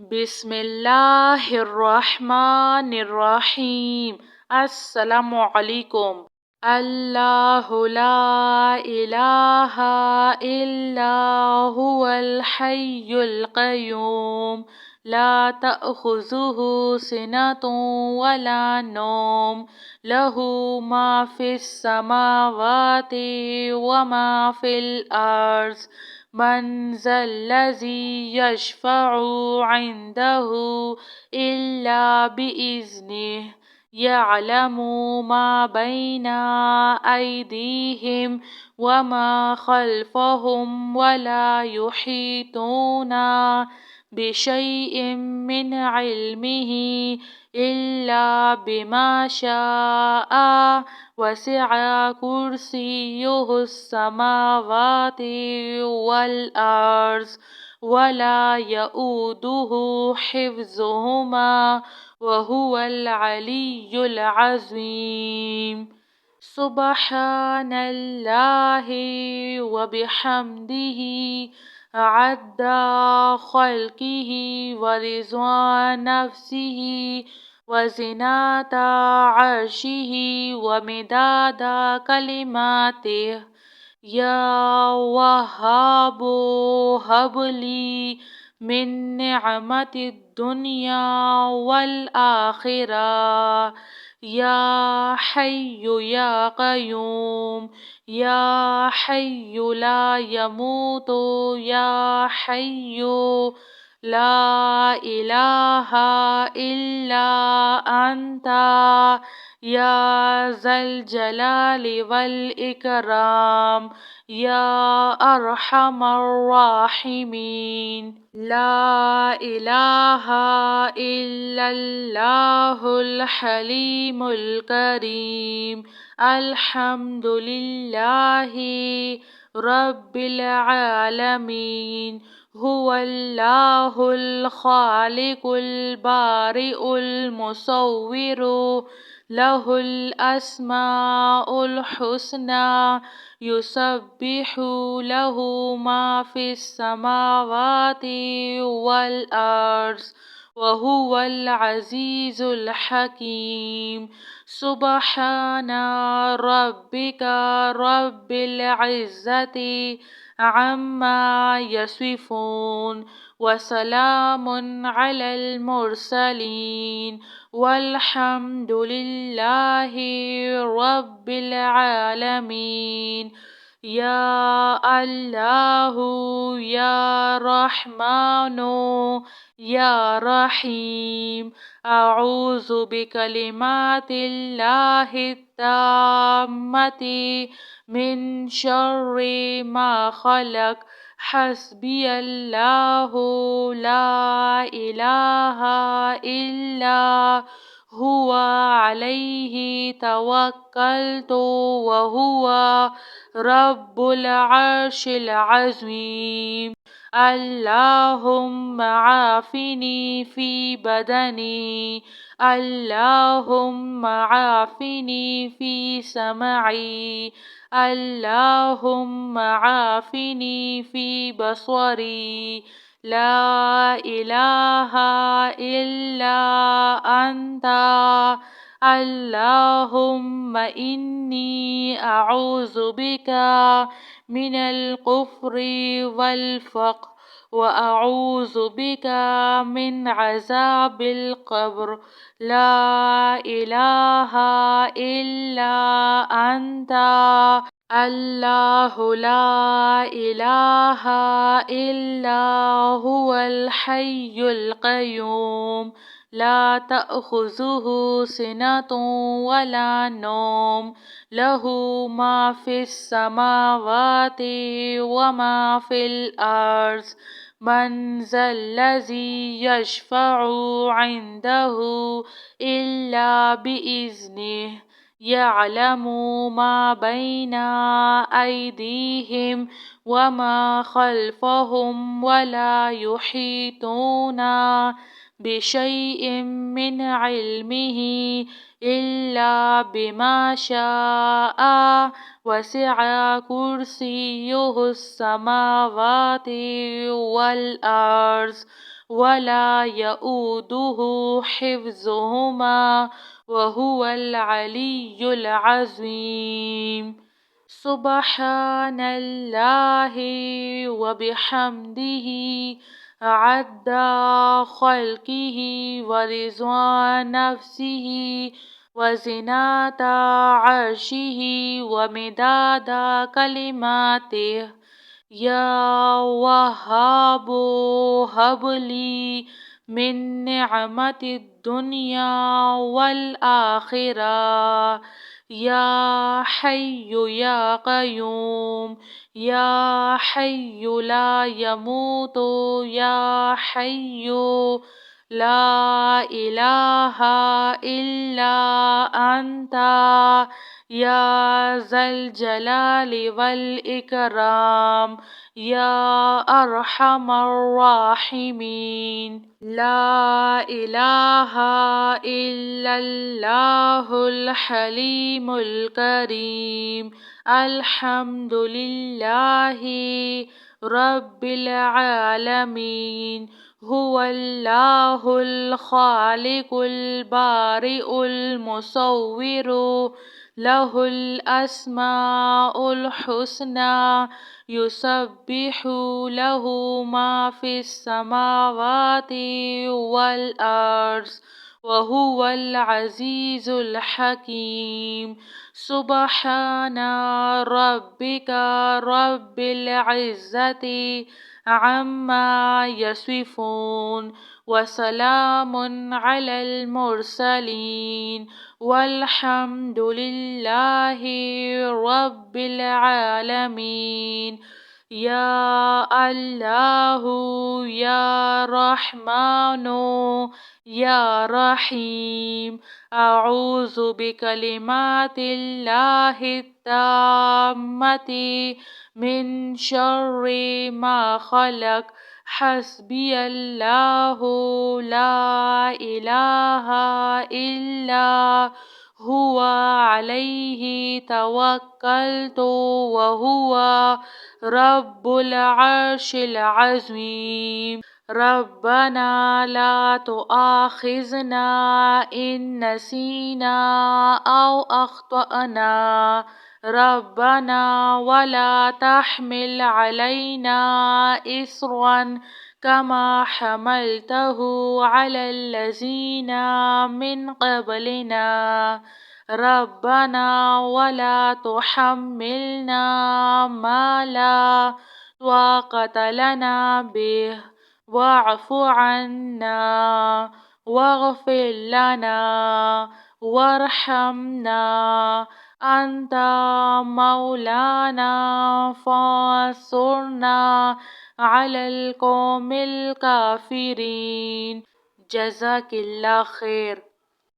बिस्मिल्लाहिर्रहमानिर्रहीम। अस्सलामुअलैकुम। अल्लाहु ला इलाहा इल्ला हुवल हय्युल क़य्यूम ला तअख़ुज़ुहु सिनतुन वला नौम लहू मा फ़िस समावाति व मा फ़िल अर्ज़ मन ज़ल्लज़ी यशफ़अु इंदहु इल्ला बिइज़्निह यअलमु मा बैना अयदीहिम व मा ख़ल्फ़हुम वला युहीतूना बिशैइन मिन इल्मिही इल्ला बिमा शाअ वसिअ कुर्सियुहुस समावाति वल अर्ज़ वला यऊदुहु हिफ्ज़ुहुमा वहुवल अलियुल अज़ीम। सुब्हानल्लाहि व बिहम्दिही अद्दा ख़ल्क़िही व रिज़्वा नफ़्सिही व ज़िनता अर्शिही व मिदादा कलिमातिह। या वहाबु हबली मिन निअमतिद दुनिया वल आखिरा या हय्यु या क़य्यूम या हय्यु ला यमूतु या हय्यु ला इलाहा इल्ला अंता या ज़ल जलाली वल इकराम या अरहमर राहिमीन। ला इलाहा इल्लल्लाहुल हलीमुल करीम। अल्हम्दुलिल्लाहि रब्बिल आलमीन। हुवल्लाहुल खालिकुल बारिउल मुसव्विरु लहुल अस्माउल हुस्ना युसब्बिहु लहु मा फ़िस समावाति वल अर्ज़ व हुवल अज़ीज़ुल हकीम। सुब्हाना रब्बिका रब्बिल इज़्ज़ति अम्मा यसिफ़ून व सलामुन अलल मुरसलीन वल्हम्दुलिल्लाहि रब्बिल आलमीन। या अल्लाहु या रहमानु या रहीम। अऊज़ु बिकलिमातिल्लाहि ताम्मति मिन शर्रि मा खलक़। हस्बियल्लाहु ला इलाहा इल्ला हुवा अलैहि तवक्कलतु व हुवा रब्बुल अर्शिल अज़ीम। अल्लाहुम्मा आफ़िनी फ़ी बदनी अल्लाहुम्मा आफ़िनी फ़ी समई अल्लाहुम्मा आफ़िनी फ़ी बसरी। ला इलाहा इल्ला अंता अल्लाहुम्मा इन्नी अऊज़ु बिका मिनल कुफ्रि वल फ़क़्र व अऊज़ु बिका मिन अज़ाबिल क़ब्र। ला इलाहा इल्ला अंता अल्लाहु ला इलाहा इल्ला हुवल हय्युल क़य्यूम ला तअख़ुज़ुहु सिनतुन वला नौम लहू मा फ़िस समावाति व मा फ़िल अर्ज़ मन ज़ल्लज़ी यशफ़अु इंदहु इल्ला बिइज़्निह यअलमु मा बैना अयदीहिम व मा ख़ल्फ़हुम वला युहीतूना बिशैइन मिन इल्मिही इल्ला बिमा शाअ वसिअ कुर्सियुहुस समावाति वल अर्ज़ ولا يؤوده حفظهما وهو العلي العظيم. سبحان الله وبحمده عد خلقه ورضوان نفسه وزنة عرشه ومداد كلماته. يا وهاب هب لي من نعمة الدنيا والآخرة. يا حي يا قيوم، يا حي لا يموت، يا حي لا إله إلا أنت، يا ذا الجلال والإكرام، يا أرحم الراحمين. لا إله إلا الله الحليم الكريم. الحمد لله رب العالمين. هو الله الخالق البارئ المصور، له الأسماء الحسنى، يسبح له ما في السماوات والأرض، وهو العزيز الحكيم. سبحان ربك رب العزة عما يصفون، وسلام على المرسلين، والحمد لله رب العالمين. يا الله يا رحمن يا رحيم، أعوذ بكلمات الله التامة من شر ما خلق. حسبي الله لا إله إلا هو عليه توكلت وهو رب العرش العظيم. ربنا لا تؤاخذنا إن نسينا أو أخطأنا. ربنا ولا تحمل علينا إصرا كما حملته على الذين من قبلنا. ربنا ولا تحملنا ما لا طاقة لنا به، واعف عنا واغفر لنا وارحمنا. أنت مولانا فانصرنا على القوم الكافرين. جزاك الله خير.